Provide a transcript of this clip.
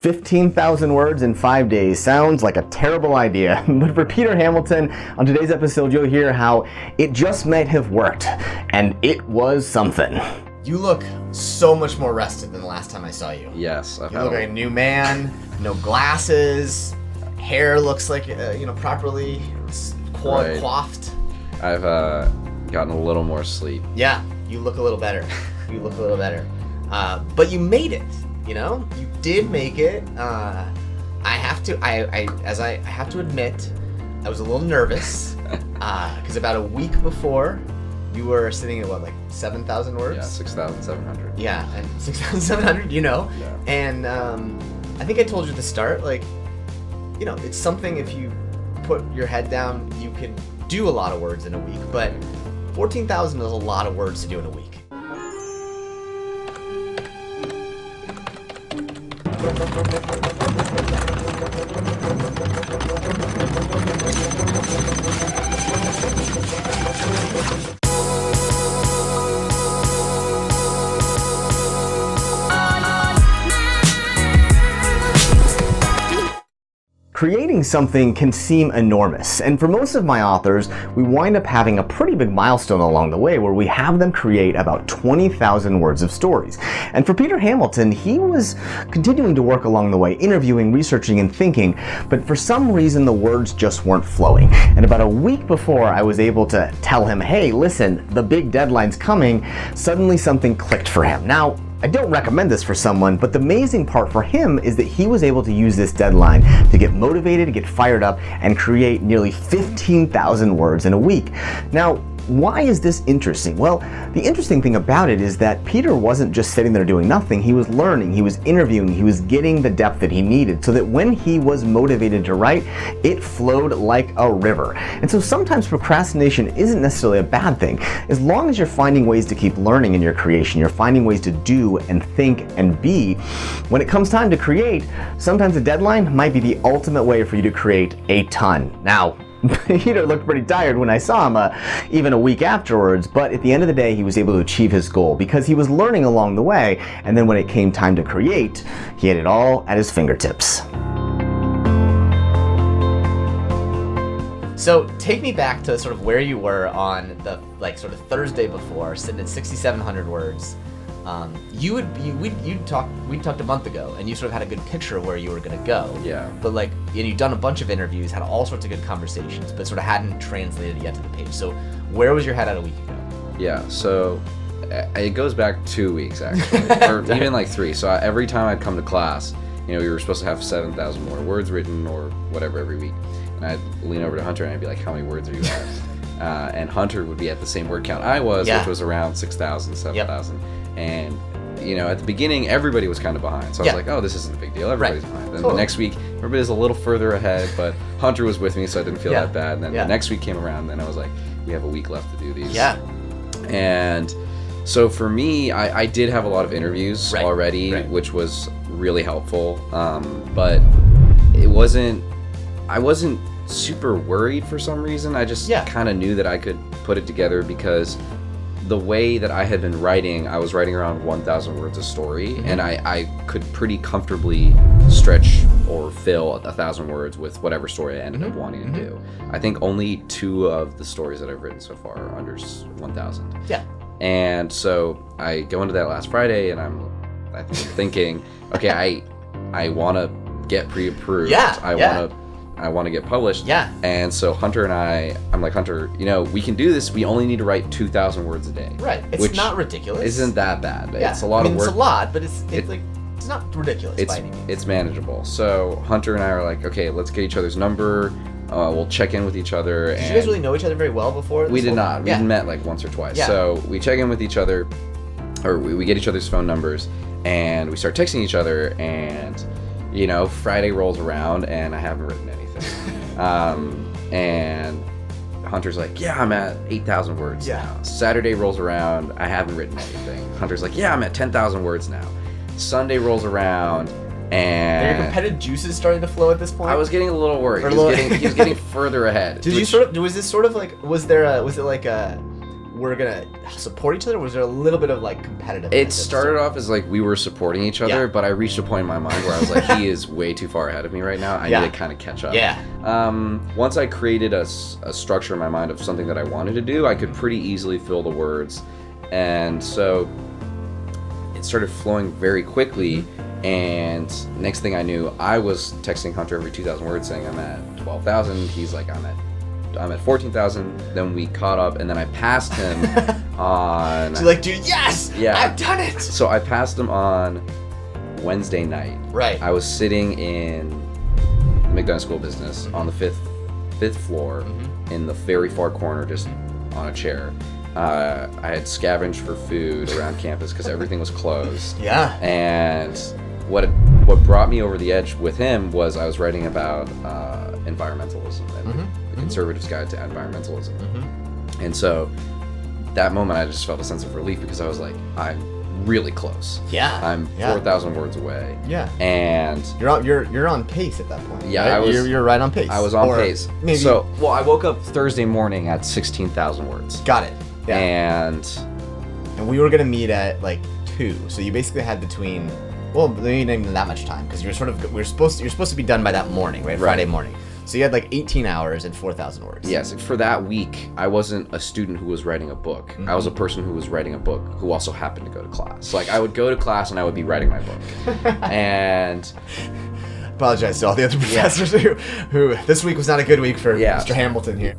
15,000 words in 5 days sounds like a terrible idea, but for Peter Hamilton, on today's episode you'll hear how it just might have worked, and it was something. You look so much more rested than the last time I saw you. Yes. You look like a new man, no glasses, hair looks like, properly coiffed. I've gotten a little more sleep. Yeah, you look a little better. But you made it. You did make it. I have to admit, I was a little nervous because about a week before, you were sitting at 7,000 words? Yeah, 6,700. Yeah, and 6,700. Yeah. And I think I told you at the start, it's something if you put your head down, you can do a lot of words in a week, but 14,000 is a lot of words to do in a week. Creating something can seem enormous, and for most of my authors, we wind up having a pretty big milestone along the way where we have them create about 20,000 words of stories. And for Peter Hamilton, he was continuing to work along the way, interviewing, researching, and thinking, but for some reason the words just weren't flowing. And about a week before I was able to tell him, hey, listen, the big deadline's coming, suddenly something clicked for him. Now, I don't recommend this for someone, but the amazing part for him is that he was able to use this deadline to get motivated, to get fired up, and create nearly 15,000 words in a week. Now, why is this interesting? Well, the interesting thing about it is that Peter wasn't just sitting there doing nothing. He was learning, he was interviewing, he was getting the depth that he needed so that when he was motivated to write, it flowed like a river. And so sometimes procrastination isn't necessarily a bad thing. As long as you're finding ways to keep learning in your creation, you're finding ways to do and think and be, when it comes time to create, sometimes a deadline might be the ultimate way for you to create a ton. Now, Peter looked pretty tired when I saw him even a week afterwards, but at the end of the day he was able to achieve his goal because he was learning along the way, and then when it came time to create, he had it all at his fingertips. So take me back to sort of where you were on the sort of Thursday before, sitting at 6,700 words. We talked a month ago, and you sort of had a good picture of where you were going to go. Yeah. But and you'd done a bunch of interviews, had all sorts of good conversations, but sort of hadn't translated it yet to the page. So where was your head at a week ago? Yeah. So it goes back 2 weeks actually, or even 3. So every time I'd come to class, we were supposed to have 7,000 more words written or whatever every week, and I'd lean over to Hunter and I'd be like, "How many words are you at?" And Hunter would be at the same word count I was, which was around 6,000, 7,000. Yep. And at the beginning everybody was kind of behind, so I was like, oh, this isn't a big deal, everybody's behind. Then the next week everybody's a little further ahead, but Hunter was with me, so I didn't feel that bad. And then the next week came around, and then I was like, we have a week left to do these. And so for me, I did have a lot of interviews already, which was really helpful, but I wasn't super worried for some reason. I just kind of knew that I could put it together because the way that I had been writing, I was writing around 1,000 words a story, and I could pretty comfortably stretch or fill 1,000 words with whatever story I ended up wanting to do. I think only 2 of the stories that I've written so far are under 1,000. Yeah. And so I go into that last Friday, and I'm thinking, okay, I want to get pre-approved. I want to get published. Yeah. And so Hunter and I'm like, Hunter, we can do this. We only need to write 2,000 words a day. Right. It's not ridiculous. Isn't that bad? Yeah. It's a lot of work. It's a lot, but it's not ridiculous by any means. It's manageable. So Hunter and I are like, okay, let's get each other's number. We'll check in with each other. Did you guys really know each other very well before? We did not. We met once or twice. Yeah. So we check in with each other, or we get each other's phone numbers, and we start texting each other, and Friday rolls around, and I haven't written anything. And Hunter's like, yeah, I'm at 8,000 words now. Saturday rolls around, I haven't written anything. Hunter's like, yeah, I'm at 10,000 words now. Sunday rolls around, and are your competitive juices starting to flow at this point? I was getting a little worried. He was getting further ahead. Was it like a were gonna support each other? Or was there a little bit of like competitiveness? It started off as like we were supporting each other, Yeah. but I reached a point in my mind where I was like, he is way too far ahead of me right now. I Yeah. need to kind of catch up. Yeah. Once I created a structure in my mind of something that I wanted to do, I could pretty easily fill the words. And so it started flowing very quickly. And next thing I knew, I was texting Hunter every 2,000 words saying I'm at 12,000. He's like, I'm at 14,000. Then we caught up, and then I passed him on. So you're like, dude, yes, Yeah. I've done it. So I passed him on Wednesday night. Right. I was sitting in McDonough School of Business on the fifth floor in the very far corner, just on a chair. I had scavenged for food around campus because everything was closed. Yeah. And what brought me over the edge with him was I was writing about environmentalism and the conservative's guide to environmentalism. And so that moment I just felt a sense of relief because I was like, I'm really close. Yeah. I'm 4,000 words away. Yeah. And you're on pace at that point. Yeah, right? You're right on pace. I was on Or pace. Maybe. So, well, I woke up Thursday morning at 16,000 words. Got it. Yeah. And we were gonna meet at like 2, so you basically had between. Well, maybe not even that much time because you're supposed to be done by that morning, right? Friday morning. So you had like 18 hours and 4,000 words. yes, for that week, I wasn't a student who was writing a book. I was a person who was writing a book who also happened to go to class. Like I would go to class and I would be writing my book. And Apologize to all the other professors who this week was not a good week for Yeah. Mr. Hamilton here.